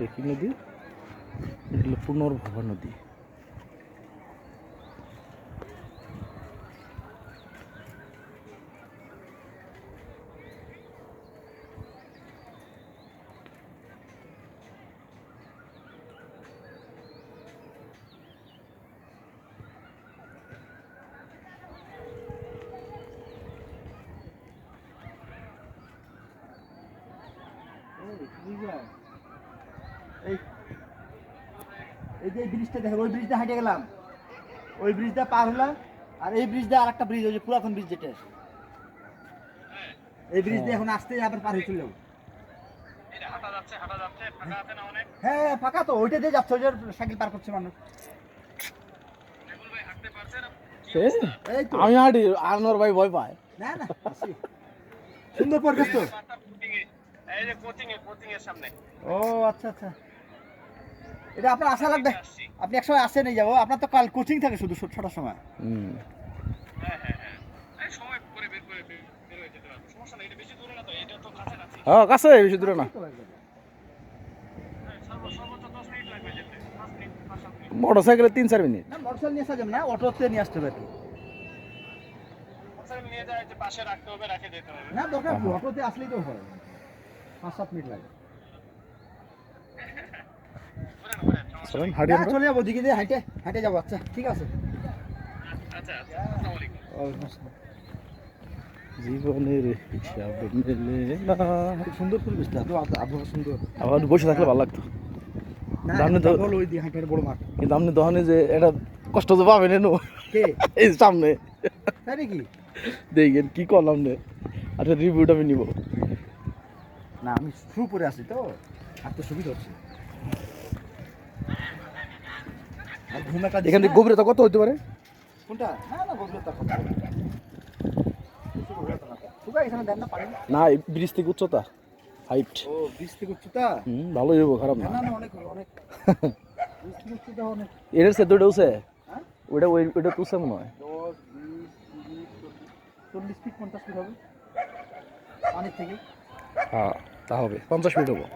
দেখি নদী, এটা হলো পুনর্ভবা নদী। এই যে ব্রিজটা দেখো, ওই ব্রিজটা হাঁটে গেলাম, ওই ব্রিজটা পার হলাম, আর এই ব্রিজটা আর একটা ব্রিজ, ওই যে পুরাতন ব্রিজ যেটা, এই ব্রিজ দিয়ে এখন আসতে আবার পার হয়ে চললাম। হ্যাঁ ফাঁকা তো, ওইটা দিয়ে যাচ্ছে, ওই যে সাইকেল পার করছে মানুষ। এই তো আমি হাঁটি, আনোয়ার ভাই ভয় পায়। না না, আসি। সুন্দর পরিবেশ তো। ও আচ্ছা আচ্ছা, এটা আপনার আশা লাগবে, আপনি একসময় আসে নিয়ে যাবো, আপনার তো কাল কোচিং থাকে শুধু ছটার সময়। হ্যাঁ কাছে, বেশি দূরে না। মোটর সাইকেলে 3-4 মিনিট। না মোটরসাইকেল নিয়ে আসা যাবে না, অটোতে নিয়ে আসতে হবে। না দরকার কি, অটোতে আসলেই তো হয়, 5-7 মিনিট লাগে। চলেন হাঁটি হ্যাঁ আমরা। চলে যাবো, দিকে দিয়ে হাঁটে হাঁটে যাবো। আচ্ছা ঠিক আছে। জীবনের হিসাব মেলে না। খুব সুন্দর পরিবেশটা, আবহাওয়া সুন্দর। আবার বসে থাকলে ভালো লাগতো। না আপনি তো বলো, ওই দিয়ে হাঁটে বড় মাঠ। কিন্তু আপনি দহনে যে এটা কষ্ট তো পাবেন এনো, কে এই সামনে তাই নাকি? দেখেন কি করলাম রে। আচ্ছা রিভিউটা আমি নিব। না আমি শু পরে আছি তো, হাঁটতে সুবিধা হচ্ছে। আর ঘুমাটা এখান থেকে গভীরতা কত হতে পারে? কোনটা? না না গভীরতা কত? শুকা এখানে দেন না পানি। না এই ব্রিজ থেকে উচ্চতা, হাইট। ও 20 থেকে উচ্চতা? ভালোই হবো, খারাপ না না। না না, অনেক অনেক 20 থেকে উচ্চতা অনেক। এর সে দুটো উঠছে, হ্যাঁ ওইটা তুলছে মনে হয়। 10 20 30 40 ফিট 50 ফিট হবে পানির থেকে। হ্যাঁ তা হবে, 50 মিনিট হবো।